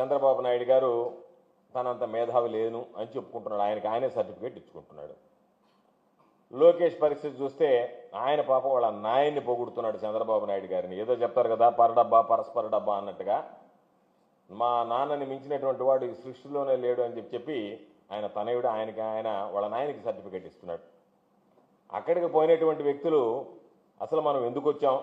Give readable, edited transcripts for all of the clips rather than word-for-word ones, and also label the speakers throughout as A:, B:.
A: చంద్రబాబు నాయుడు గారు తనంత మేధావి లేను అని చెప్పుకుంటున్నాడు. ఆయనే సర్టిఫికేట్ ఇచ్చుకుంటున్నాడు. లోకేష్ పరిస్థితి చూస్తే ఆయన పాపం వాళ్ళ నాయన్ని పొగుడుతున్నాడు చంద్రబాబు నాయుడు గారిని. ఏదో చెప్తారు కదా, పరడబ్బా పరస్పర డబ్బా అన్నట్టుగా, మా నాన్నని మించినటువంటి వాడు ఈ సృష్టిలోనే లేడు అని చెప్పి ఆయన తనయుడు ఆయన వాళ్ళ నాయనకి సర్టిఫికేట్ ఇస్తున్నాడు. అక్కడికి పోయినటువంటి వ్యక్తులు అసలు మనం ఎందుకు వచ్చాం,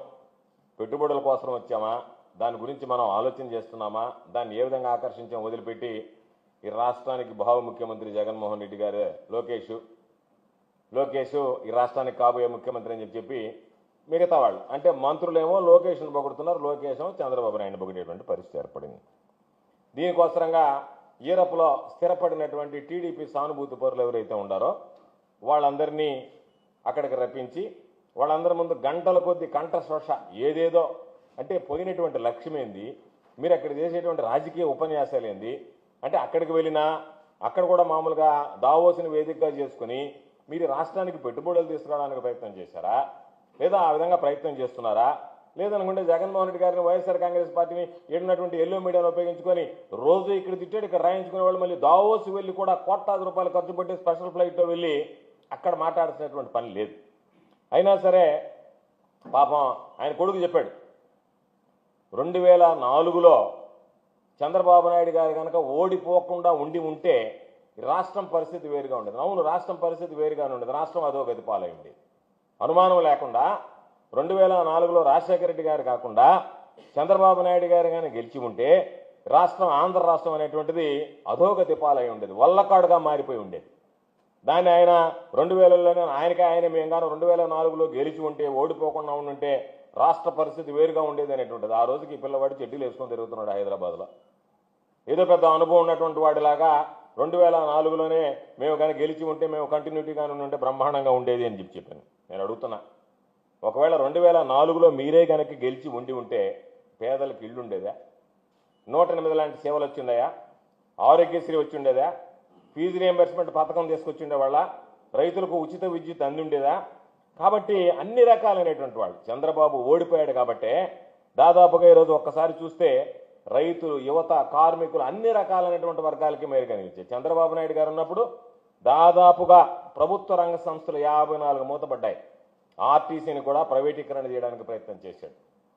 A: పెట్టుబడుల కోసం వచ్చామా, దాని గురించి మనం ఆలోచన చేస్తున్నామా, దాన్ని ఏ విధంగా ఆకర్షించాం వదిలిపెట్టి ఈ రాష్ట్రానికి భావ ముఖ్యమంత్రి జగన్మోహన్ రెడ్డి గారు లోకేష్ ఈ రాష్ట్రానికి కాబోయే ముఖ్యమంత్రి అని చెప్పి మిగతా వాళ్ళు అంటే మంత్రులేమో లోకేష్ను పొగుడుతున్నారు, లోకేష్ చంద్రబాబు నాయుడు పొగిడేటువంటి పరిస్థితి ఏర్పడింది. దీనికోసరంగా ఈరప్లో స్థిరపడినటువంటి టీడీపీ సానుభూతి పరులు ఎవరైతే ఉండారో వాళ్ళందరినీ అక్కడికి రప్పించి వాళ్ళందరి ముందు గంటల కొద్ది కంఠశోష ఏదేదో అంటే పోయినటువంటి లక్ష్యం ఏంది, మీరు అక్కడ చేసేటువంటి రాజకీయ ఉపన్యాసాలు ఏంది అంటే అక్కడికి వెళ్ళినా అక్కడ కూడా మామూలుగా దావోసిని వేదికగా చేసుకుని మీరు రాష్ట్రానికి పెట్టుబడులు తీసుకురావడానికి ప్రయత్నం చేశారా, లేదా ఆ విధంగా ప్రయత్నం చేస్తున్నారా, లేదనుకుంటే జగన్మోహన్ రెడ్డి గారిని వైఎస్ఆర్ కాంగ్రెస్ పార్టీని ఏడున్నటువంటి ఎల్లో మీడియాను ఉపయోగించుకొని రోజు ఇక్కడ తిట్టాడు ఇక్కడ రాయించుకునే వాళ్ళు మళ్ళీ దావోసి వెళ్ళి కూడా కోట్లాది రూపాయలు ఖర్చు పెట్టి స్పెషల్ ఫ్లైట్లో వెళ్ళి అక్కడ మాట్లాడాల్సినటువంటి పని లేదు. అయినా సరే పాపం ఆయన కొడుకు చెప్పాడు 2004లో చంద్రబాబు నాయుడు గారు కనుక ఓడిపోకుండా ఉంటే రాష్ట్రం పరిస్థితి వేరుగా ఉండేది. అవును, రాష్ట్రం పరిస్థితి వేరుగానే ఉండేది, రాష్ట్రం అధోగతి పాలై ఉండేది. అనుమానం లేకుండా 2004లో రాజశేఖర రెడ్డి గారు కాకుండా చంద్రబాబు నాయుడు గారు కానీ గెలిచి ఉంటే రాష్ట్రం ఆంధ్ర రాష్ట్రం అనేటువంటిది అధోగతి పాలై ఉండేది, వల్లకాడుగా మారిపోయి ఉండేది. దాన్ని ఆయన 2000లోనే ఆయనే మేము కానీ 2004లో గెలిచి ఉంటే ఓడిపోకుండా ఉంటే రాష్ట్ర పరిస్థితి వేరుగా ఉండేది అనేటువంటిది. ఆ రోజుకి పిల్లవాడు చెడ్డీలు వేసుకొని తిరుగుతున్నాడు హైదరాబాద్లో. ఏదో పెద్ద అనుభవం ఉన్నటువంటి వాడిలాగా 2004లోనే మేము కానీ గెలిచి ఉంటే మేము కంటిన్యూటీగానే ఉంటే బ్రహ్మాండంగా ఉండేది అని చెప్పాను. నేను అడుగుతున్నా, ఒకవేళ 2004లో మీరే కనుక గెలిచి ఉంటే పేదలకు ఇళ్ళు ఉండేదా, 108 లాంటి సేవలు వచ్చిండయా, ఆరోగ్యశ్రీ వచ్చిండేదా, ఫీజు రియంబర్స్మెంట్ పథకం తీసుకొచ్చిండేవాళ్ళ, రైతులకు ఉచిత విద్యుత్ అందుండేదా? కాబట్టి అన్ని రకాలైనటువంటి వాళ్ళు చంద్రబాబు ఓడిపోయాడు కాబట్టే దాదాపుగా ఈరోజు ఒక్కసారి చూస్తే రైతులు, యువత, కార్మికులు అన్ని రకాలైనటువంటి వర్గాలకి మేలు కలిగించాయి. చంద్రబాబు నాయుడు గారు ఉన్నప్పుడు దాదాపుగా ప్రభుత్వ రంగ సంస్థలు 54 మూతపడ్డాయి. ఆర్టీసీని కూడా ప్రైవేటీకరణ చేయడానికి ప్రయత్నం చేశాడు.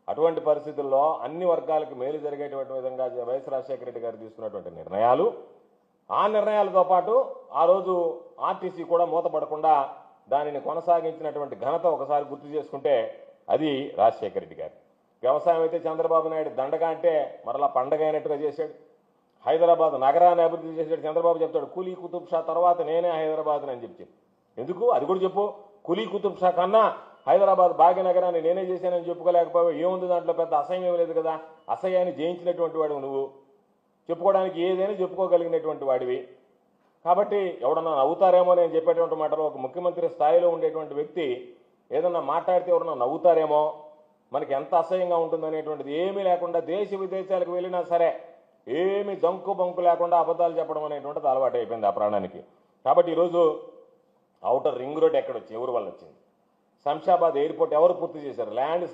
A: అటువంటి పరిస్థితుల్లో అన్ని వర్గాలకు మేలు జరిగేటువంటి విధంగా వైఎస్ రాజశేఖర రెడ్డి గారు తీసుకున్నటువంటి నిర్ణయాలు, ఆ నిర్ణయాలతో పాటు ఆ రోజు ఆర్టీసీ కూడా మూతపడకుండా దానిని కొనసాగించినటువంటి ఘనత ఒకసారి గుర్తు చేసుకుంటే అది రాజశేఖర రెడ్డి గారు. వ్యవసాయం అయితే చంద్రబాబు నాయుడు దండగా అంటే మరలా పండగ అయినట్టుగా చేశాడు. హైదరాబాద్ నగరాన్ని అభివృద్ధి చేశాడు. చంద్రబాబు చెప్తాడు కులీ కుతుబ్ షా తర్వాత నేనే హైదరాబాద్ అని చెప్పి. ఎందుకు అది కూడా చెప్పు, కులీ కుతుబ్ షా కన్నా హైదరాబాద్ భాగ్యనగరాన్ని నేనే చేశానని చెప్పుకోలేకపోయావు. ఏముంది దాంట్లో, పెద్ద అసహ్యం లేదు కదా. అసహ్యాన్ని జయించినటువంటి వాడు నువ్వు, చెప్పుకోవడానికి ఏదైనా చెప్పుకోగలిగినటువంటి వాడివి. కాబట్టి ఎవడన్నా నవ్వుతారేమో నేను చెప్పేటువంటి మాటలు, ఒక ముఖ్యమంత్రి స్థాయిలో ఉండేటువంటి వ్యక్తి ఏదన్నా మాట్లాడితే ఎవరన్నా నవ్వుతారేమో, మనకి ఎంత అసహ్యంగా ఉంటుందనేటువంటిది ఏమీ లేకుండా దేశ విదేశాలకు వెళ్ళినా సరే ఏమి దంకు బంకు లేకుండా అబద్ధాలు చెప్పడం అనేటువంటిది అలవాటు అయిపోయింది ఆ ప్రాణానికి. కాబట్టి ఈరోజు ఔటర్ రింగ్ రోడ్ ఎక్కడొచ్చి ఎవరి వల్ల వచ్చింది? శంషాబాద్ ఎయిర్పోర్ట్ ఎవరు పూర్తి చేశారు? ల్యాండ్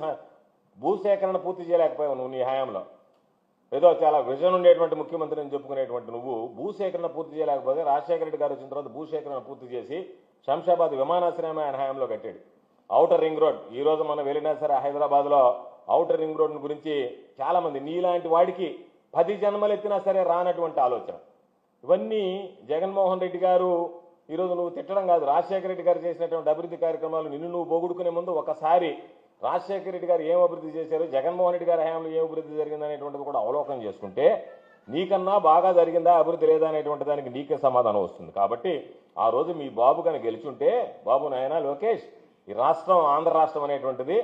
A: భూసేకరణ పూర్తి చేయలేకపోయావు నువ్వు నీ హయాంలో. ఏదో చాలా విజన్ ఉండేటువంటి ముఖ్యమంత్రి అని చెప్పుకునేటువంటి నువ్వు భూసేకరణ పూర్తి చేయలేకపోతే రాజశేఖర రెడ్డి గారు వచ్చిన తర్వాత భూసేకరణ పూర్తి చేసి శంషాబాద్ విమానాశ్రయం ఆయన హయాంలో కట్టాడు. ఔటర్ రింగ్ రోడ్ ఈ రోజు మనం వెళ్ళినా సరే హైదరాబాద్లో ఔటర్ రింగ్ రోడ్ గురించి చాలామంది నీలాంటి వాడికి 10 జన్మలు ఎత్తినా సరే రానటువంటి ఆలోచన. ఇవన్నీ జగన్మోహన్ రెడ్డి గారు ఈరోజు నువ్వు తిట్టడం కాదు, రాజశేఖర రెడ్డి గారు చేసినటువంటి అభివృద్ధి కార్యక్రమాలు నిన్ను నువ్వు పొగుడుకునే ముందు ఒకసారి రాజశేఖర రెడ్డి గారు ఏం అభివృద్ధి చేశారు, జగన్మోహన్ రెడ్డి గారి హయాంలో ఏం అభివృద్ధి జరిగింది అనేటువంటిది కూడా అవలోకనం చేసుకుంటే నీకన్నా బాగా జరిగిందా అభివృద్ధి లేదా అనేటువంటి దానికి నీకే సమాధానం వస్తుంది. కాబట్టి ఆ రోజు మీ బాబు కనుక గెలిచుంటే, బాబు నాయన లోకేష్, ఈ రాష్ట్రం ఆంధ్ర రాష్ట్రం అనేటువంటిది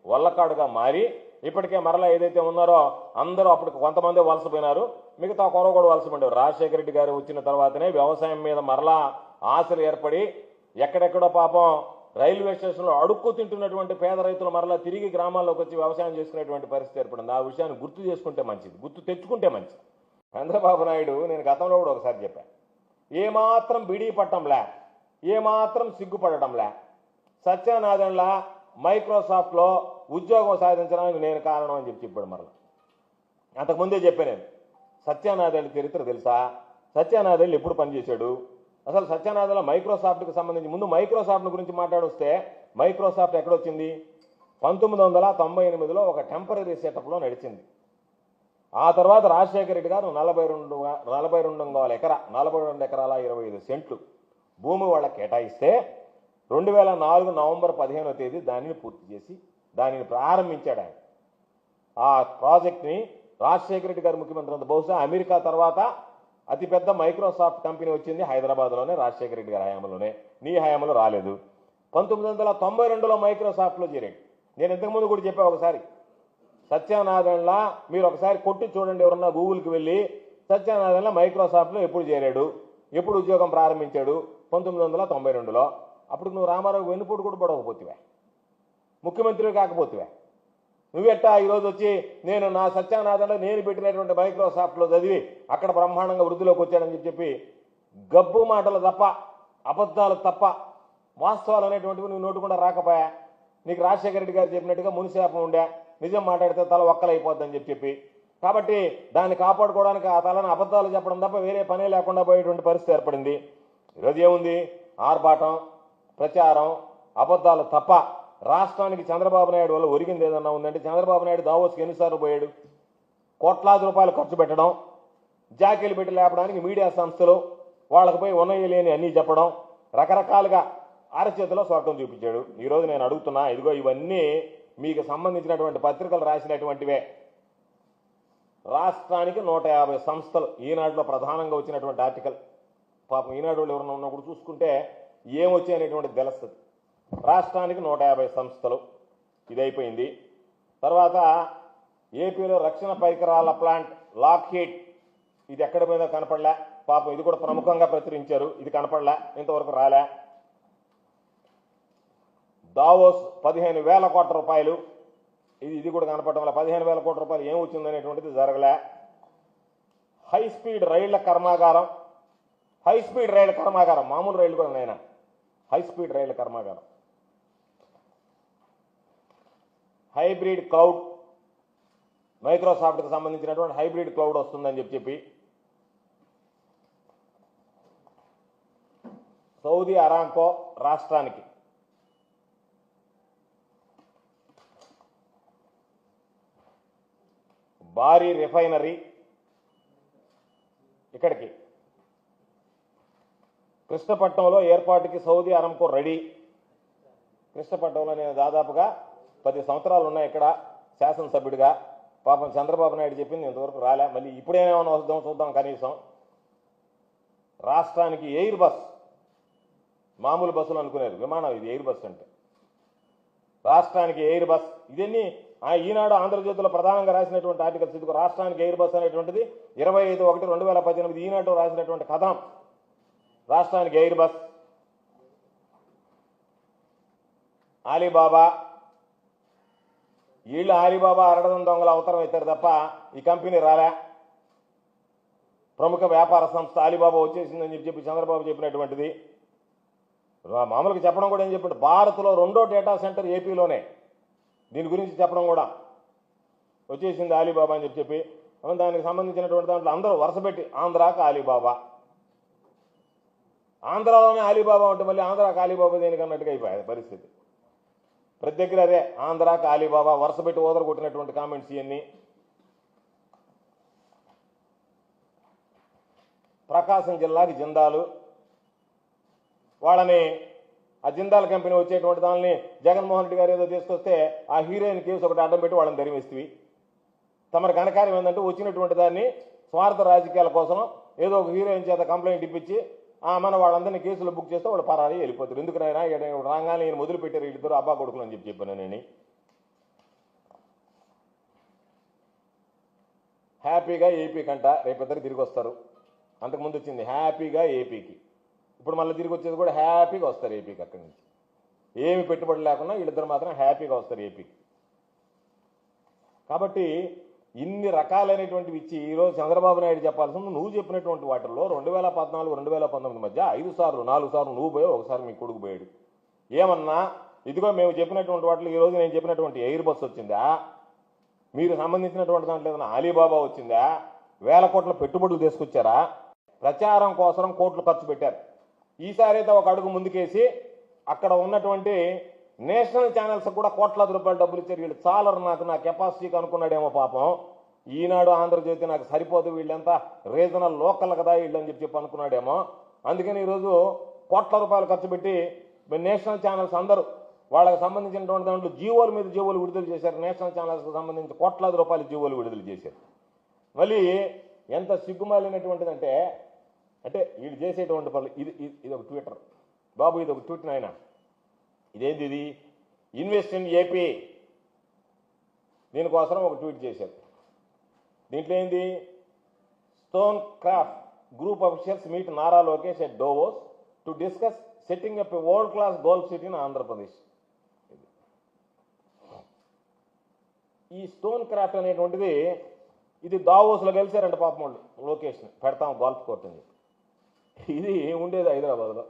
A: వల్లకాడుగా మారి ఇప్పటికే మరలా ఏదైతే ఉన్నారో అందరూ అప్పుడు కొంతమంది వలసపోయినారు, మిగతా కొరవ కూడా వలసపోయారు. రాజశేఖర రెడ్డి గారు వచ్చిన తర్వాతనే వ్యవసాయం మీద మరలా ఆశలు ఏర్పడి ఎక్కడెక్కడో పాపం రైల్వే స్టేషన్లో అడుక్కు తింటున్నటువంటి పేద రైతులు మరలా తిరిగి గ్రామాల్లోకి వచ్చి వ్యవసాయం చేసుకునేటువంటి పరిస్థితి ఏర్పడింది. ఆ విషయాన్ని గుర్తు చేసుకుంటే మంచిది, గుర్తు తెచ్చుకుంటే మంచిది. చంద్రబాబు నాయుడు నేను గతంలో కూడా ఒకసారి చెప్పాను, ఏమాత్రం బిడీ పట్టంలే, ఏమాత్రం సిగ్గుపడటంలే, సత్యనారాయణలా మైక్రోసాఫ్ట్లో ఉద్యోగం సాధించడానికి నేను కారణం అని చెప్పాడు. మరలా అంతకుముందే చెప్పాను నేను, సత్యానాదెళ్ల చరిత్ర తెలుసా? సత్యానాదెళ్ల ఎప్పుడు పనిచేశాడు? అసలు సత్యానాదెళ్ల మైక్రోసాఫ్ట్కి సంబంధించి ముందు మైక్రోసాఫ్ట్ గురించి మాట్లాడొస్తే మైక్రోసాఫ్ట్ ఎక్కడొచ్చింది? 1998లో ఒక టెంపరీ సెటప్లో నడిచింది. ఆ తర్వాత రాజశేఖర రెడ్డి గారు 42 ఎకరాల 25 సెంట్లు భూమి వాళ్ళకి కేటాయిస్తే 2004 నవంబర్ 15వ తేదీ దానిని పూర్తి చేసి దానిని ప్రారంభించాడు ఆయన. ఆ ప్రాజెక్ట్ని రాజశేఖర రెడ్డి గారు ముఖ్యమంత్రి అంత బహుశా అమెరికా తర్వాత అతిపెద్ద మైక్రోసాఫ్ట్ కంపెనీ వచ్చింది హైదరాబాద్లోనే, రాజశేఖర రెడ్డి గారి హయాంలోనే. నీ హయాంలో రాలేదు. 1992లో మైక్రోసాఫ్ట్లో చేరాడు. నేను ఇంతకుముందు కూడా చెప్పా ఒకసారి, సత్యానాదెళ్ల మీరు ఒకసారి కొట్టి చూడండి, ఎవరన్నా గూగుల్కి వెళ్ళి సత్యానాదెళ్ల మైక్రోసాఫ్ట్లో ఎప్పుడు చేరాడు, ఎప్పుడు ఉద్యోగం ప్రారంభించాడు? 1992లో. అప్పుడు నువ్వు రామారావు వెన్నుపోటు కూడా పడకపోతివే, ముఖ్యమంత్రి కాకపోతివే. నువ్వెట్టా ఈరోజు వచ్చి నేను నా సత్యానాదెళ్ల నేను పెట్టినటువంటి మైక్రోసాఫ్ట్లో చదివి అక్కడ బ్రహ్మాండంగా వృద్ధిలోకి వచ్చాడని చెప్పి గబ్బు మాటలు తప్ప, అబద్ధాలు తప్ప, వాస్తవాలు అనేటువంటివి నువ్వు నోటుకుండా రాకపోయా. నీకు రాజశేఖర రెడ్డి గారు చెప్పినట్టుగా మునిశాపం ఉండే, నిజం మాట్లాడితే తల ఒక్కలైపోద్దని చెప్పి. కాబట్టి దాన్ని కాపాడుకోవడానికి ఆ తలని అబద్ధాలు చెప్పడం తప్ప వేరే పనే లేకుండా పోయేటువంటి పరిస్థితి ఏర్పడింది. ఈరోజు ఏముంది? ఆర్భాటం, ప్రచారం, అబద్ధాలు తప్ప రాష్ట్రానికి చంద్రబాబు నాయుడు వల్ల ఒరిగింది ఏదన్నా ఉందంటే, చంద్రబాబు నాయుడు దావోస్కి ఎన్నిసార్లు పోయాడు? కోట్లాది రూపాయలు ఖర్చు పెట్టడం, జాకీలు పెట్టి లేపడానికి మీడియా సంస్థలు వాళ్ళకి పోయి ఉన్నయ్య లేని అన్నీ చెప్పడం, రకరకాలుగా అరచేతిలో స్వర్గం చూపించాడు. ఈరోజు నేను అడుగుతున్నా, ఇదిగో ఇవన్నీ మీకు సంబంధించినటువంటి పత్రికలు రాసినటువంటివే. రాష్ట్రానికి 150 సంస్థలు, ఈనాడులో ప్రధానంగా వచ్చినటువంటి ఆర్టికల్. పాపం ఈనాడు వాళ్ళు ఎవరన్నా ఉన్నప్పుడు చూసుకుంటే ఏమొచ్చాయనేటువంటిది తెలుస్తుంది. రాష్ట్రానికి 150 సంస్థలు, ఇదైపోయింది. తర్వాత ఏపీలో రక్షణ పరికరాల ప్లాంట్ లాక్హీడ్, ఇది ఎక్కడ మీద కనపడలే. పాపం ఇది కూడా ప్రముఖంగా ప్రచురించారు, ఇది కనపడలే, ఇంతవరకు రాలే. దావోస్ 15,000 కోట్ల రూపాయలు, ఇది కూడా కనపడటం వల్ల 15,000 కోట్ల రూపాయలు ఏం వచ్చిందనేటువంటిది జరగలే. హై స్పీడ్ రైళ్ల కర్మాగారం, మామూలు రైళ్లు కూడా నాయన, హై స్పీడ్ రైళ్ల కర్మాగారం. హైబ్రిడ్ క్లౌడ్, మైక్రోసాఫ్ట్కి సంబంధించినటువంటి హైబ్రిడ్ క్లౌడ్ వస్తుందని చెప్పి సౌదీ అరాంకో రాష్ట్రానికి భారీ రిఫైనరీ ఇక్కడికి కృష్ణపట్నంలో ఏర్పాటుకి సౌదీ అరాంకో రెడీ. కృష్ణపట్నంలో నేను దాదాపుగా 10 సంవత్సరాలు ఉన్నాయి ఇక్కడ శాసనసభ్యుడిగా. పాపం చంద్రబాబు నాయుడు చెప్పింది ఇంతవరకు రాలే. మళ్ళీ ఇప్పుడేమేమన్నా వద్దాం చూద్దాం. కనీసం రాష్ట్రానికి ఎయిర్ బస్, మామూలు బస్సులు అనుకునేది, విమానం ఇది ఎయిర్ బస్ అంటే. రాష్ట్రానికి ఎయిర్ బస్, ఇదన్నీ ఈనాడు ఆంధ్రజ్యోతిలో ప్రధానంగా రాసినటువంటి ఆర్టికల్స్. ఇదిగో రాష్ట్రానికి ఎయిర్ బస్ అనేటువంటిది 25/1/2018 ఈనాడు రాసినటువంటి కథనం. రాష్ట్రానికి ఎయిర్ బస్. ఆలీబాబా, వీళ్ళు ఆలీబాబా అరడదం దొంగల అవసరం అవుతారు తప్ప ఈ కంపెనీ రాలే. ప్రముఖ వ్యాపార సంస్థ ఆలీబాబా వచ్చేసిందని చెప్పి చంద్రబాబు చెప్పినటువంటిది. మామూలుగా చెప్పడం కూడా ఏం చెప్పాడు, భారత్లో 2వ డేటా సెంటర్ ఏపీలోనే, దీని గురించి చెప్పడం కూడా వచ్చేసింది ఆలీబాబా అని చెప్పి. దానికి సంబంధించినటువంటి దాంట్లో అందరూ వరుసపెట్టి ఆంధ్రాకి ఆలీబాబా, ఆంధ్రాలోనే ఆలీబాబా ఉంటే మళ్ళీ ఆంధ్రాకి ఆలీబాబా దేనికన్నట్టుగా అయిపోయాయి పరిస్థితి. ప్రతి దగ్గర అదే ఆంధ్రాకి ఆలీబాబా, వరుసపెట్టి ఓదర కొట్టినటువంటి కామెంట్స్ ఇవన్నీ. ప్రకాశం జిల్లాకి జిందాలు, వాళ్ళని ఆ జిందాల్ కంపెనీ వచ్చేటువంటి దాన్ని జగన్మోహన్ రెడ్డి గారు ఏదో తీసుకొస్తే ఆ హీరోయిన్ కేసు ఒకటి అడ్డం పెట్టి వాళ్ళని ధరిమిస్తుంది. తమరి ఘనకార్యం ఏంటంటే వచ్చినటువంటి దాన్ని స్వార్థ రాజకీయాల కోసం ఏదో ఒక హీరోయిన్ చేత కంప్లైంట్ ఇప్పించి మన వాళ్ళందరినీ కేసులు బుక్ చేస్తే వాళ్ళు పరారీ వెళ్ళిపోతారు. ఎందుకనైనా రాగానే ఈయన మొదలుపెట్టారు వీళ్ళిద్దరు అబ్బా కొడుకులు అని చెప్పాను నేను. హ్యాపీగా ఏపీ కంట రేపిద్దరు తిరిగి వస్తారు. అంతకుముందు వచ్చింది హ్యాపీగా ఏపీకి, ఇప్పుడు మళ్ళీ తిరిగి వచ్చేది కూడా హ్యాపీగా వస్తారు ఏపీకి. అక్కడి నుంచి ఏమి పెట్టుబడి లేకుండా వీళ్ళిద్దరు మాత్రం హ్యాపీగా వస్తారు ఏపీకి. కాబట్టి ఇన్ని రకాలైనటువంటివి ఇచ్చి ఈరోజు చంద్రబాబు నాయుడు చెప్పాల్సింది నువ్వు చెప్పినటువంటి వాటిల్లో 2014-2019 మధ్య 5 సార్లు 4 సార్లు నువ్వు పోయావు, ఒకసారి మీ కొడుకు పోయాడు. ఏమన్నా ఇదిగో మేము చెప్పినటువంటి వాటిలో ఈరోజు నేను చెప్పినటువంటి ఎయిర్ బస్ వచ్చిందా, మీరు సంబంధించినటువంటి దాంట్లో ఏదైనా ఆలీబాబా వచ్చిందా, వేల కోట్ల పెట్టుబడులు తీసుకొచ్చారా, ప్రచారం కోసం కోట్లు ఖర్చు పెట్టారు. ఈసారి అయితే ఒక అడుగు ముందుకేసి అక్కడ ఉన్నటువంటి నేషనల్ ఛానల్స్ కూడా కోట్లాది రూపాయలు డబ్బులు ఇచ్చారు. వీళ్ళు చాలరు నాకు, నా కెపాసిటీకి అనుకున్నాడేమో పాపం. ఈనాడు ఆంధ్రజ్యోతి నాకు సరిపోదు, వీళ్ళంతా రీజనల్ లోకల్ కదా వీళ్ళని చెప్పి అనుకున్నాడేమో. అందుకని ఈరోజు కోట్ల రూపాయలు ఖర్చు పెట్టి నేషనల్ ఛానల్స్ అందరూ వాళ్ళకి సంబంధించినటువంటి దాంట్లో జీవోల మీద జీవోలు విడుదల చేశారు. నేషనల్ ఛానల్స్కి సంబంధించి కోట్లాది రూపాయల జీవోలు విడుదల చేశారు. మళ్ళీ ఎంత సిగ్గుమాలినటువంటిదంటే అంటే వీళ్ళు చేసేటువంటి పనులు. ఇది ఒక ట్విట్టర్ బాబు, ఇది ఒక ట్విట్ నాయన. ఇదేంది ఇది? ఇన్వెస్ట్ ఇన్ ఏపీ దీనికోసం ఒక ట్వీట్ చేశారు. దీంట్లో ఏంది? Stone Craft Group officials meet Nara Lokesh at Davos to discuss setting up a world class golf city in Andhra Pradesh. ఈ స్టోన్ క్రాఫ్ట్ అనేటువంటిది ఇది దావోస్లో కలిశారంట పాపం వాళ్ళు. లోకేష్ని పెడతాం గోల్ఫ్ కోర్ట్ అని చెప్పి. ఇది ఉండేది హైదరాబాద్లో.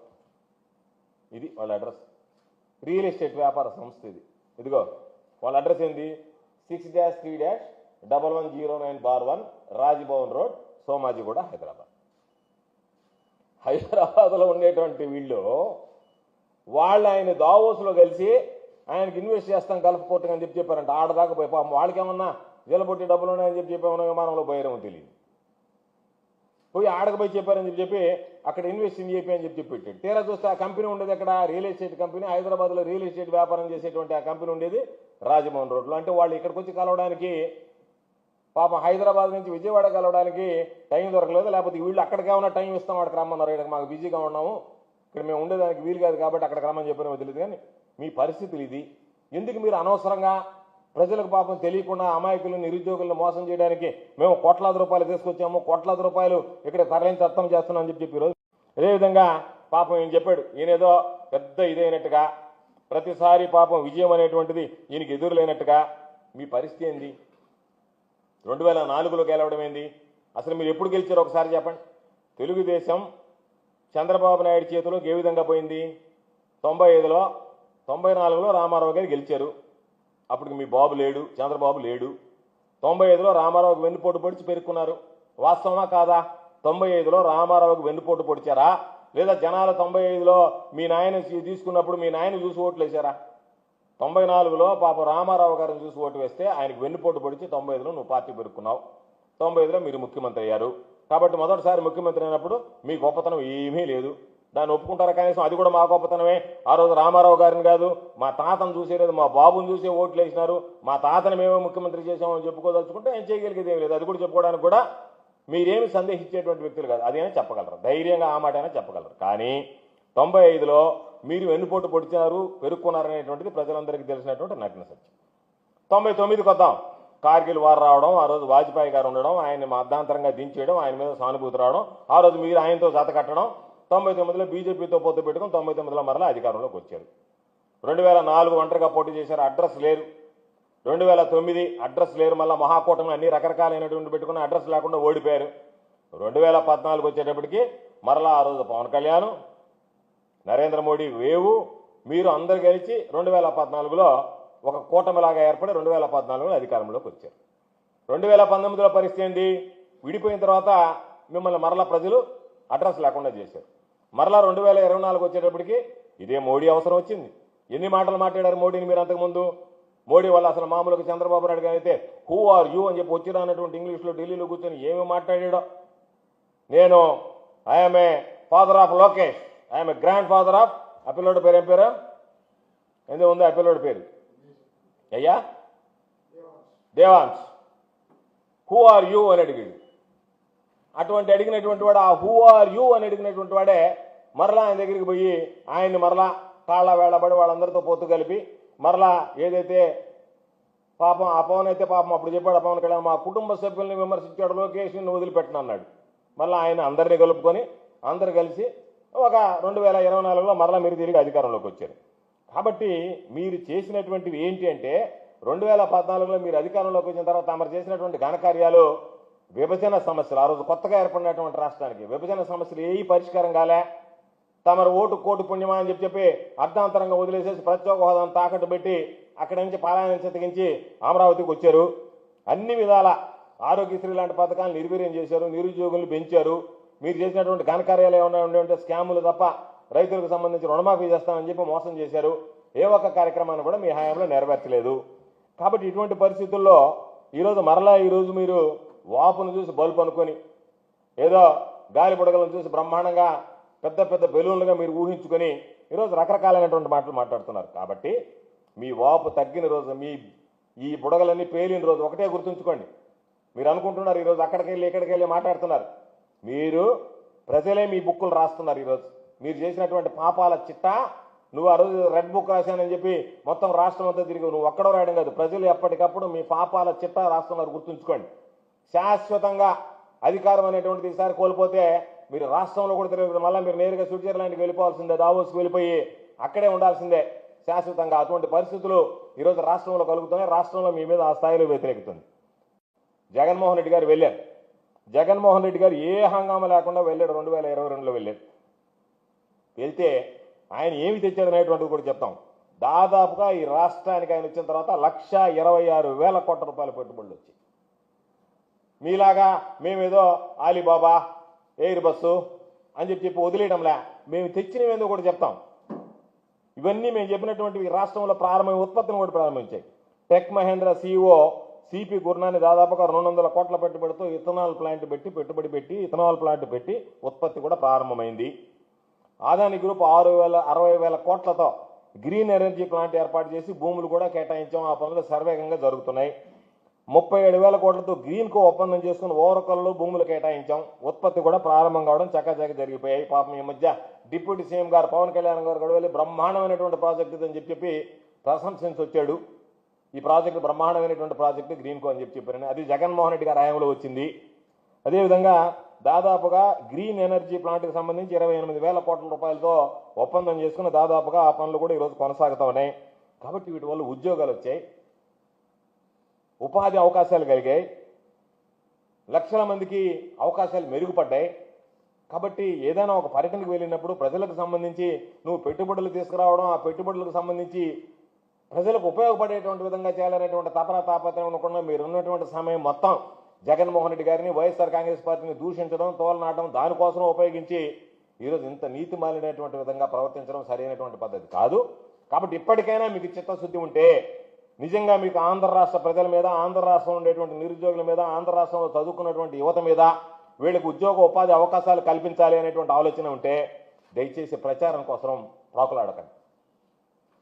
A: ఇది వాళ్ళ అడ్రస్. రియల్ ఎస్టేట్ వ్యాపార సంస్థ ఇది. ఇదిగో వాళ్ళ అడ్రస్ ఏంది? 6-3-1109/1 రాజ్భవన్ రోడ్, సోమాజిగూడ, హైదరాబాద్. హైదరాబాద్లో ఉండేటువంటి వీళ్ళు ఆయన దావోస్లో కలిసి ఆయనకి ఇన్వెస్ట్ చేస్తాం గల్ఫ్ కోర్టు అని చెప్పారంట. ఆడదాకా పోయి పాపం వాళ్ళకేమన్నా వీళ్ళబొట్టి డబ్బులు ఉన్నాయని చెప్పేమన్నా విమానంలో పోయారేమో తెలియదు. పోయి ఆడకపోయి చెప్పారని చెప్పి అక్కడ ఇన్వెస్ట్ ఇన్ చెప్పి అని చెప్పి పెట్టాడు. తీరా చూస్తే ఆ కంపెనీ ఉండేది అక్కడ రియల్ ఎస్టేట్ కంపెనీ. హైదరాబాద్లో రియల్ ఎస్టేట్ వ్యాపారం చేసేటువంటి ఆ కంపెనీ ఉండేది రాజమోహన్ రోడ్లో. అంటే వాళ్ళు ఇక్కడికి వచ్చి కలవడానికి పాపం హైదరాబాద్ నుంచి విజయవాడ కలవడానికి టైం దొరకలేదు. లేకపోతే వీళ్ళు అక్కడికి ఏమన్నా టైం ఇస్తాం, అక్కడికి రమ్మన్నారు. ఇక్కడ మాకు బిజీగా ఉన్నాము, ఇక్కడ మేము ఉండేదానికి వీలు కాదు కాబట్టి అక్కడికి రమ్మని చెప్పారేమో తెలియదు. కానీ మీ పరిస్థితులు ఇది. ఎందుకు మీరు అనవసరంగా ప్రజలకు పాపం తెలియకుండా అమాయకులను నిరుద్యోగులను మోసం చేయడానికి మేము కోట్లాది రూపాయలు తీసుకొచ్చాము, కోట్లాది రూపాయలు ఇక్కడ తరలించి అర్థం చేస్తున్నాం అని చెప్పి ఈరోజు అదేవిధంగా పాపం ఈయన చెప్పాడు. ఈయనేదో పెద్ద ఇదైనట్టుగా ప్రతిసారి పాపం విజయం అనేటువంటిది ఈయనకి ఎదురులేనట్టుగా. మీ పరిస్థితి ఏంది? 2004లో గెలవడం ఏంది? అసలు మీరు ఎప్పుడు గెలిచారో ఒకసారి చెప్పండి. తెలుగుదేశం చంద్రబాబు నాయుడు చేతిలోకి ఏ విధంగా పోయింది? 95లో 94లో రామారావు గారు గెలిచారు. అప్పటికి మీ బాబు లేడు, చంద్రబాబు లేడు. 95లో రామారావుకి వెన్నుపోటు పొడిచి పెరుక్కున్నారు. వాస్తవమా కాదా? 95లో రామారావుకి వెన్నుపోటు పొడిచారా? లేదా జనాలు 95లో మీ నాయన తీసుకున్నప్పుడు మీ నాయన చూసి ఓట్లు వేశారా? 94లో పాప రామారావు గారిని చూసి ఓటు వేస్తే ఆయనకు వెన్నుపోటు పొడిచి 95లో నువ్వు పార్టీ పెరుక్కున్నావు. 95లో మీరు ముఖ్యమంత్రి అయ్యారు. కాబట్టి మొదటిసారి ముఖ్యమంత్రి అయినప్పుడు మీ గొప్పతనం ఏమీ లేదు. దాన్ని ఒప్పుకుంటారా? కనీసం అది కూడా మా గొప్పతనమే. ఆ రోజు రామారావు గారిని కాదు, మా తాతను చూసేలేదు, మా బాబుని చూసే ఓట్లు వేసినారు, మా తాతను మేమే ముఖ్యమంత్రి చేసామని చెప్పుకోదలుచుకుంటే ఏం చేయగలిగేది ఏం లేదు. అది కూడా చెప్పుకోవడానికి కూడా మీరేమి సందేహించేటువంటి వ్యక్తులు కాదు. అదేనా చెప్పగలరు, ధైర్యంగా ఆ మాట అయినా చెప్పగలరు. కానీ 95లో మీరు వెన్నుపోటు పొడిచారు, పెరుక్కున్నారనేటువంటిది ప్రజలందరికీ తెలిసినటువంటి నగ్న సత్యం. 99కి వద్దాం. కార్గిల్ వార్ రావడం, ఆ రోజు వాజ్పేయి గారు ఉండడం, ఆయన్ని అర్ధాంతరంగా దించేయడం, ఆయన మీద సానుభూతి రావడం, ఆ రోజు మీరు ఆయనతో జత కట్టడం. 99లో బీజేపీతో పొత్తు పెట్టుకుని 99లో మరలా అధికారంలోకి వచ్చారు. 2004 ఒంటరిగా పోటీ చేశారు, అడ్రస్ లేరు. 2009 అడ్రస్ లేరు. మళ్ళీ మహాకూటమి అన్ని రకరకాలైనటువంటి పెట్టుకుని అడ్రస్ లేకుండా ఓడిపోయారు. 2014 వచ్చేటప్పటికి మరలా ఆ రోజు పవన్ కళ్యాణ్, నరేంద్ర మోడీ వేవు, మీరు అందరు కలిసి 2014లో ఒక కూటమిలాగా ఏర్పడి 2014లో అధికారంలోకి వచ్చారు. 2019లో పరిస్థితి ఏంటి? విడిపోయిన తర్వాత మిమ్మల్ని మరలా ప్రజలు అడ్రస్ లేకుండా చేశారు. మరలా 2024 వచ్చేటప్పటికి ఇదే మోడీ అవసరం వచ్చింది. ఎన్ని మాటలు మాట్లాడారు మోడీని మీరు అంతకుముందు? మోడీ వల్ల అసలు మామూలుగా చంద్రబాబు నాయుడు గారు అయితే హూ ఆర్ యూ అని చెప్పి వచ్చిరా అన్నటువంటి ఇంగ్లీష్లో ఢిల్లీలో కూర్చొని ఏమి మాట్లాడాడో. నేను I'm a father of Lokesh, I'm a grand father of ఆ పిల్లోడి పేరు ఏం పేరు ఏందో ఉంది ఆ పిల్లోడి పేరు అయ్యా దేవాన్స్. హూ ఆర్ యూ అని అడిగాడు. అటువంటి అడిగినటువంటి వాడు ఆ హూ ఆర్ యూ అని అడిగినటువంటి వాడే మరలా ఆయన దగ్గరికి పోయి ఆయన్ని మరలా కాళ్ళ వేళబడి వాళ్ళందరితో పొత్తు కలిపి మరలా ఏదైతే పాపం ఆ పవన్ అయితే పాపం అప్పుడు చెప్పాడు పవన్ కళ్యాణ్ మా కుటుంబ సభ్యుల్ని విమర్శించాడు, లోకేష్ని వదిలిపెట్టిన అన్నాడు. మళ్ళీ ఆయన అందరినీ కలుపుకొని అందరు కలిసి ఒక 2024లో మరలా మీరు తిరిగి అధికారంలోకి వచ్చారు. కాబట్టి మీరు చేసినటువంటివి ఏంటి అంటే 2014లో మీరు అధికారంలోకి వచ్చిన తర్వాత తమరు చేసినటువంటి ఘనకార్యాలు విభజన సమస్యలు. ఆ రోజు కొత్తగా ఏర్పడినటువంటి రాష్ట్రానికి విభజన సమస్యలు ఏ పరిష్కారం కాలే. తమరు ఓటు కోటు పుణ్యమా అని చెప్పి అర్ధాంతరంగా వదిలేసేసి ప్రత్యేక హోదాను తాకట్టు పెట్టి అక్కడి నుంచి పాలన చిత్తగించి అమరావతికి వచ్చారు. అన్ని విధాల ఆరోగ్యశ్రీ లాంటి పథకాలను నిర్వీర్యం చేశారు, నిరుద్యోగులు పెంచారు. మీరు చేసినటువంటి ఘనకార్యాలు ఏమైనా ఉండే స్కాములు తప్ప రైతులకు సంబంధించి రుణమాఫీ చేస్తామని చెప్పి మోసం చేశారు. ఏ ఒక్క కార్యక్రమాన్ని కూడా మీ హయాంలో నెరవేర్చలేదు. కాబట్టి ఇటువంటి పరిస్థితుల్లో ఈరోజు మరలా ఈరోజు మీరు వాపును చూసి బల్బు అనుకొని ఏదో గాలి బుడగలను చూసి బ్రహ్మాండంగా పెద్ద పెద్ద బెలూన్లుగా మీరు ఊహించుకొని ఈరోజు రకరకాలైనటువంటి మాటలు మాట్లాడుతున్నారు. కాబట్టి మీ వాపు తగ్గిన రోజు, మీ ఈ బుడగలన్నీ పేలిన రోజు ఒకటే గుర్తుంచుకోండి. మీరు అనుకుంటున్నారు ఈరోజు అక్కడికి వెళ్ళి ఇక్కడికి వెళ్ళి మాట్లాడుతున్నారు. మీరు ప్రజలే మీ బుక్కులు రాస్తున్నారు. ఈరోజు మీరు చేసినటువంటి పాపాల చిట్టా, నువ్వు ఆ రోజు రెడ్ బుక్ రాశానని చెప్పి మొత్తం రాష్ట్రం అంతా తిరిగి నువ్వు ఒక్కడో రాయడం కాదు, ప్రజలు ఎప్పటికప్పుడు మీ పాపాల చిట్టా రాస్తున్నారు. గుర్తుంచుకోండి. శాశ్వతంగా అధికారం అనేటువంటిది ఈసారి కోల్పోతే మీరు రాష్ట్రంలో కూడా తిరిగి మళ్ళీ మీరు నేరుగా స్విట్జర్లాండ్కి వెళ్ళిపోవాల్సిందే, దావోస్కి వెళ్ళిపోయి అక్కడే ఉండాల్సిందే శాశ్వతంగా. అటువంటి పరిస్థితులు ఈరోజు రాష్ట్రంలో కలుగుతున్నాయి. రాష్ట్రంలో మీ మీద ఆ స్థాయిలో వ్యతిరేకుతుంది. జగన్మోహన్ రెడ్డి గారు వెళ్ళారు. జగన్మోహన్ రెడ్డి గారు ఏ హంగామా లేకుండా వెళ్ళాడు. 2022లో వెళ్ళాడు. వెళ్తే ఆయన ఏమి తెచ్చాడు అనేటువంటిది కూడా చెప్తాం. దాదాపుగా ఈ రాష్ట్రానికి ఆయన వచ్చిన తర్వాత 1,26,000 కోట్ల రూపాయల పెట్టుబడులు వచ్చాయి. మీలాగా మేమేదో ఆలీబాబా, ఎయిర్ బస్సు అని చెప్పి వదిలేయడంలే, మేము తెచ్చినవేందో కూడా చెప్తాం. ఇవన్నీ మేము చెప్పినటువంటి రాష్ట్రంలో ప్రారంభమైన ఉత్పత్తిని కూడా ప్రారంభించాయి. Tech Mahindra CEO CP Gurnani దాదాపుగా 200 కోట్ల పెట్టుబడితో ఇథనాల్ ప్లాంట్ పెట్టి ఇథనాల్ ప్లాంట్ పెట్టి ఉత్పత్తి కూడా ప్రారంభమైంది. ఆదాని గ్రూప్ 60,000 కోట్లతో గ్రీన్ ఎనర్జీ ప్లాంట్ ఏర్పాటు చేసి భూములు కూడా కేటాయించాం. ఆ పనులు సర్వేగంగా జరుగుతున్నాయి. 37,000 కోట్లతో గ్రీన్ కో ఒప్పందం చేసుకుని ఓరకల్లో భూములు కేటాయించాం. ఉత్పత్తి కూడా ప్రారంభం కావడం చక్కచక్క జరిగిపోయాయి. పాపం ఈ మధ్య డిప్యూటీ సీఎం గారు పవన్ కళ్యాణ్ గారు కూడా వెళ్ళి బ్రహ్మాండమైనటువంటి ప్రాజెక్టు అని చెప్పి ప్రశంసించి వచ్చాడు. ఈ ప్రాజెక్టు బ్రహ్మాండమైనటువంటి ప్రాజెక్టు గ్రీన్ కో అని చెప్పారని. అది జగన్మోహన్ రెడ్డి గారి హయాంలో వచ్చింది. అదేవిధంగా దాదాపుగా గ్రీన్ ఎనర్జీ ప్లాంట్కి సంబంధించి 28,000 కోట్ల రూపాయలతో ఒప్పందం చేసుకుని దాదాపుగా ఆ పనులు కూడా ఈరోజు కొనసాగుతూ ఉన్నాయి. కాబట్టి వీటి వల్ల ఉద్యోగాలు వచ్చాయి, ఉపాధి అవకాశాలు కలిగాయి, లక్షల మందికి అవకాశాలు మెరుగుపడ్డాయి. కాబట్టి ఏదైనా ఒక పర్యటనకు వెళ్ళినప్పుడు ప్రజలకు సంబంధించి నువ్వు పెట్టుబడులు తీసుకురావడం, ఆ పెట్టుబడులకు సంబంధించి ప్రజలకు ఉపయోగపడేటువంటి విధంగా చేయాలనేటువంటి తాపత్రయం ఉండకుండా మీరు ఉన్నటువంటి సమయం మొత్తం జగన్మోహన్ రెడ్డి గారిని, వైఎస్ఆర్ కాంగ్రెస్ పార్టీని దూషించడం, తోలనాటం, దానికోసం ఉపయోగించి ఈరోజు ఇంత నీతి మాలినటువంటి విధంగా ప్రవర్తించడం సరైనటువంటి పద్ధతి కాదు. కాబట్టి ఇప్పటికైనా మీకు చిత్తశుద్ధి ఉంటే, నిజంగా మీకు ఆంధ్ర రాష్ట్ర ప్రజల మీద, ఆంధ్ర రాష్ట్రంలో ఉండేటువంటి నిరుద్యోగుల మీద, ఆంధ్ర రాష్ట్రంలో చదువుకున్నటువంటి యువత మీద వీళ్ళకి ఉద్యోగ ఉపాధి అవకాశాలు కల్పించాలి అనేటువంటి ఆలోచన ఉంటే దయచేసి ప్రచారం కోసం ప్రాకులాడకండి.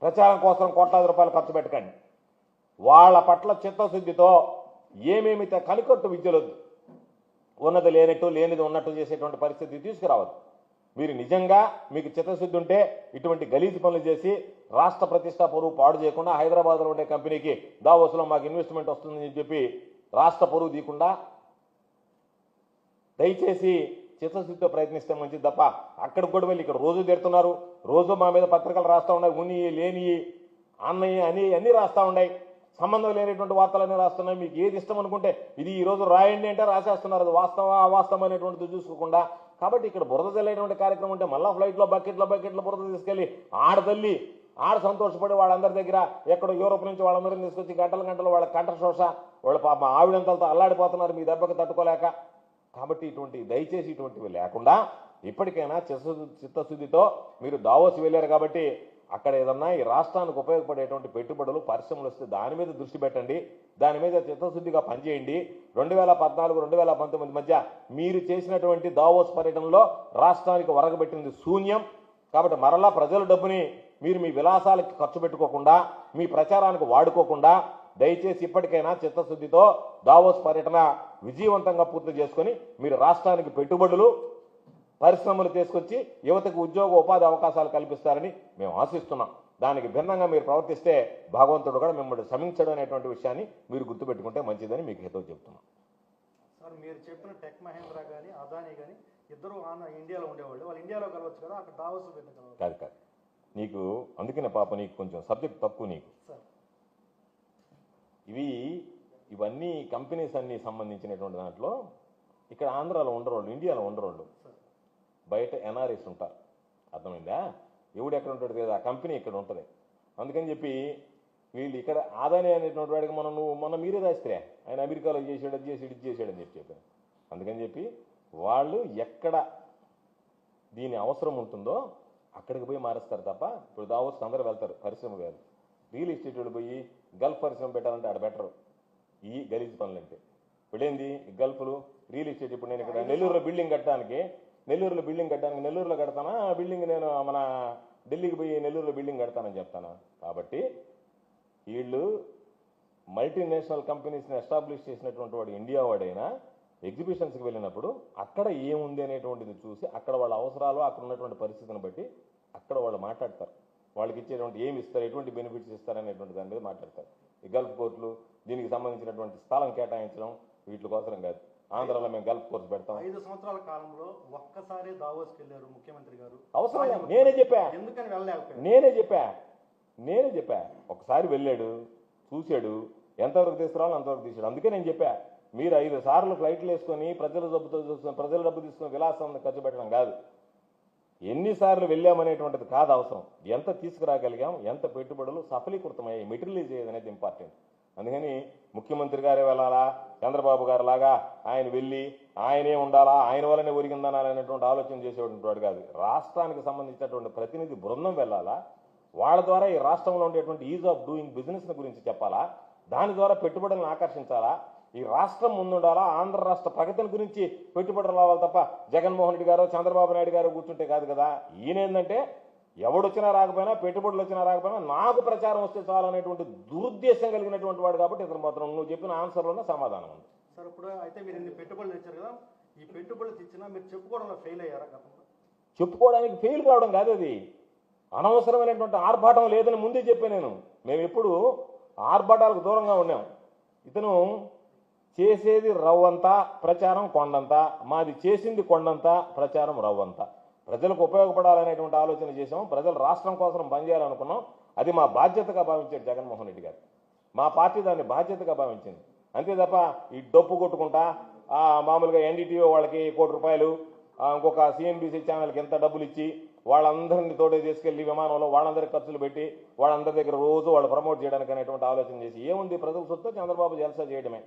A: ప్రచారం కోసం కోట్లాది రూపాయలు ఖర్చు పెట్టకండి. వాళ్ళ పట్ల చిత్తశుద్ధితో ఏమేమి కనికట్టు విద్యలొద్దు, ఉన్నది లేనట్టు లేనిది ఉన్నట్టు చేసేటువంటి పరిస్థితి తీసుకురావద్దు. మీరు నిజంగా మీకు చిత్తశుద్ధి ఉంటే ఇటువంటి గలీజు పనులు చేసి రాష్ట్ర ప్రతిష్ట పరువు పాడు చేయకుండా, హైదరాబాద్లో ఉండే కంపెనీకి దావోస్లో మాకు ఇన్వెస్ట్మెంట్ వస్తుందని చెప్పి రాష్ట్ర పరువు తీయకుండా దయచేసి చిత్తశుద్ధితో ప్రయత్నిస్తే మంచిది తప్ప అక్కడికి కూడా వెళ్ళి ఇక్కడ రోజు తిడుతున్నారు. రోజు మా మీద పత్రికలు రాస్తూ ఉన్నాయి, ఉన్ని లేని అన్నయ్య అని అన్నీ రాస్తూ ఉన్నాయి, సంబంధం లేనటువంటి వార్తలన్నీ రాస్తున్నాయి. మీకు ఏది ఇష్టం అనుకుంటే ఇది ఈరోజు రాయండి అంటే రాసేస్తున్నారు. అది వాస్తవం అవాస్తవం అనేటువంటిది చూసుకోకుండా. కాబట్టి ఇక్కడ బురద చల్లేటువంటి కార్యక్రమం ఉంటే మళ్ళీ ఫ్లైట్లో బకెట్ల బురద తీసుకెళ్ళి ఆడతల్లి సంతోషపడి వాళ్ళందరి దగ్గర ఎక్కడో యూరోప్ నుంచి వాళ్ళందరినీ తీసుకొచ్చి గంటలు వాళ్ళ కంఠశోష, వాళ్ళ పాప ఆవిడంతలతో అల్లాడిపోతున్నారు మీ దెబ్బకి తట్టుకోలేక. కాబట్టి దయచేసి ఇటువంటివి లేకుండా ఇప్పటికైనా చిత్తశుద్ధితో మీరు దావోస్ వెళ్ళారు కాబట్టి అక్కడ ఏదన్నా ఈ రాష్ట్రానికి ఉపయోగపడేటువంటి పెట్టుబడులు, పరిశ్రమలు వస్తే దాని మీద దృష్టి పెట్టండి, దాని మీద చిత్తశుద్ధిగా పనిచేయండి. 2014-2019 మధ్య మీరు చేసినటువంటి దావోస్ పర్యటనలో రాష్ట్రానికి వరగబెట్టింది శూన్యం. కాబట్టి మరలా ప్రజల డబ్బుని మీరు మీ విలాసాలకి ఖర్చు పెట్టుకోకుండా, మీ ప్రచారానికి వాడుకోకుండా దయచేసి ఇప్పటికైనా చిత్తశుద్ధితో దావోస్ పర్యటన విజయవంతంగా పూర్తి చేసుకొని మీరు రాష్ట్రానికి పెట్టుబడులు, పరిశ్రమలు తీసుకొచ్చి యువతకు ఉద్యోగ ఉపాధి అవకాశాలు కల్పిస్తారని మేము ఆశిస్తున్నాం. దానికి భిన్నంగా మీరు ప్రవర్తిస్తే భగవంతుడు కూడా మిమ్మల్ని క్షమించడం అనేటువంటి విషయాన్ని మీరు గుర్తుపెట్టుకుంటే మంచిదని మీకు హితవు చెప్తున్నాం.
B: సార్, మీరు చెప్పిన టెక్ మహేంద్ర కానీ అదానీ కానీ ఇద్దరు ఇండియాలో ఉండేవాళ్ళు, వాళ్ళు ఇండియాలో కలవచ్చు కదా, అక్కడ దావోస్
A: కాదు నీకు అందుకనే పాప నీకు కొంచెం సబ్జెక్ట్ తక్కువ నీకు. ఇవన్నీ కంపెనీస్ అన్ని సంబంధించినటువంటి దాంట్లో ఇక్కడ ఆంధ్రాలో ఉండరోళ్ళు, ఇండియాలో ఉండరోళ్ళు, బయట ఎన్ఆర్ఎస్ ఉంటారు. అర్థమైందా? ఎవడు ఎక్కడ ఉంటాడు కదా, ఆ కంపెనీ ఇక్కడ ఉంటుంది. అందుకని చెప్పి వీళ్ళు ఇక్కడ ఆదాని అనేటువంటి వాడికి మొన్న మీరే రాస్తే ఆయన అమెరికాలో చేసాడు, అది చేసాడు, ఇది చేసాడని చెప్పారు. అందుకని చెప్పి వాళ్ళు ఎక్కడ దీని అవసరం ఉంటుందో అక్కడికి పోయి మారుస్తారు తప్ప, ఇప్పుడు దావోస్ అందరూ వెళ్తారు పరిశ్రమ కాదు, రియల్ ఎస్టేట్ వాళ్ళు పోయి గల్ఫ్ పరిశ్రమ పెట్టాలంటే ఆడ బెటరు ఈ గలీజ్ పనులు అంటే. ఇప్పుడేంది గల్ఫ్లు రియల్ ఎస్టేట్, ఇప్పుడు నేను ఇక్కడ నెల్లూరులో బిల్డింగ్ కట్టడానికి నెల్లూరులో కడతానా బిల్డింగ్, నేను మన ఢిల్లీకి పోయి నెల్లూరులో బిల్డింగ్ కడతానని చెప్తాను. కాబట్టి వీళ్ళు మల్టీనేషనల్ కంపెనీస్ని ఎస్టాబ్లిష్ చేసినటువంటి వాడు ఇండియా వాడైనా ఎగ్జిబిషన్స్కి వెళ్ళినప్పుడు అక్కడ ఏముంది అనేటువంటిది చూసి అక్కడ వాళ్ళ అవసరాలు, అక్కడ ఉన్నటువంటి పరిస్థితిని బట్టి అక్కడ వాళ్ళు మాట్లాడతారు. వాళ్ళకి ఇచ్చేటువంటి ఏమి ఇస్తారు, ఎటువంటి బెనిఫిట్స్ ఇస్తారు అనేటువంటి దాని మీద మాట్లాడతారు. ఈ గల్ఫ్ కోర్టులు దీనికి సంబంధించినటువంటి స్థలం కేటాయించడం వీటి కోసరం కాదు. ఆంధ్రాలో మేము గల్ఫ్ కోర్స్ పెడతాం.
B: 5 సంవత్సరాల కాలంలో ఒక్కసారి దావోస్కి వెళ్ళారు ముఖ్యమంత్రి గారు.
A: అవసరం నేనే చెప్పా,
B: ఎందుకని వెళ్ళలేకపోయారు?
A: నేనే చెప్పా ఒకసారి వెళ్ళాడు, చూశాడు, ఎంతవరకు తీసుకురావాలో అంతవరకు తీసాడు. అందుకే నేను చెప్పా, మీరు 5 సార్లు ఫ్లైట్లు వేసుకొని ప్రజల డబ్బు తీసుకొని విలాసం ఖర్చు పెట్టడం కాదు, ఎన్నిసార్లు వెళ్ళామనేటువంటిది కాదు అవసరం, ఎంత తీసుకురాగలిగాం, ఎంత పెట్టుబడులు సఫలీకృతమయ్యాయి, మెటీరియలైజ్ అయ్యేది అనేది ఇంపార్టెంట్. అందుకని ముఖ్యమంత్రి గారే వెళ్ళాలా, చంద్రబాబు గారు లాగా ఆయన వెళ్ళి ఆయనే ఉండాలా, ఆయన వల్లనే ఒరిగిందనాలనేటువంటి ఆలోచన చేసేటువంటి వాడు కాదు. రాష్ట్రానికి సంబంధించినటువంటి ప్రతినిధి బృందం వెళ్ళాలా, వాళ్ళ ద్వారా ఈ రాష్ట్రంలో ఉండేటువంటి ఈజ్ ఆఫ్ డూయింగ్ బిజినెస్ గురించి చెప్పాలా, దాని ద్వారా పెట్టుబడులను ఆకర్షించాలా, ఈ రాష్ట్రం ముందుండాలా, ఆంధ్ర రాష్ట్ర ప్రగతిని గురించి పెట్టుబడులు రావాలి తప్ప జగన్మోహన్ రెడ్డి గారు, చంద్రబాబు నాయుడు గారు కూర్చుంటే కాదు కదా. ఈయన ఏంటంటే ఎవడొచ్చినా రాకపోయినా, పెట్టుబడులు వచ్చినా రాకపోయినా నాకు ప్రచారం వస్తే చాలు అనేటువంటి దురుద్దేశం కలిగినటువంటి వాడు. కాబట్టి ఇతను మాత్రం నువ్వు చెప్పిన ఆన్సర్లోనే సమాధానం ఉంది.
B: సార్ ఇప్పుడు అయితే మీరు ఇన్ని పెట్టుబడులు తెచ్చారు కదా, ఈ పెట్టుబడులు తెచ్చినా మీరు చెప్పుకోవడంలో ఫెయిల్ అయ్యారా గతంలో?
A: చెప్పుకోవడానికి ఫెయిల్ కావడం కాదు, అది అనవసరమైనటువంటి ఆర్భాటం లేదని ముందే చెప్పాను నేను. మేము ఎప్పుడు ఆర్భాటాలకు దూరంగా ఉన్నాం. ఇతను చేసేది రవ్వంతా, ప్రచారం కొండంతా, మాది చేసింది కొండంతా, ప్రచారం రవ్వంతా. ప్రజలకు ఉపయోగపడాలనేటువంటి ఆలోచన చేసాం, ప్రజలు రాష్ట్రం కోసం పనిచేయాలనుకున్నాం. అది మా బాధ్యతగా భావించాడు జగన్మోహన్ రెడ్డి గారు, మా పార్టీ దాన్ని బాధ్యతగా భావించింది. అంతే తప్ప ఈ డప్పు కొట్టుకుంటా మామూలుగా ఎన్డీటీఓ వాళ్ళకి ₹1 కోటి, ఇంకొక సిఎన్బిసి ఛానల్కి ఎంత డబ్బులు ఇచ్చి వాళ్ళందరినీ తోటే తీసుకెళ్లి విమానంలో వాళ్ళందరికీ ఖర్చులు పెట్టి వాళ్ళందరి దగ్గర రోజు వాళ్ళు ప్రమోట్ చేయడానికి అనేటువంటి ఆలోచన చేసి ఏముంది, ప్రజల సొత్తు చంద్రబాబు జల్సా చేయడమే.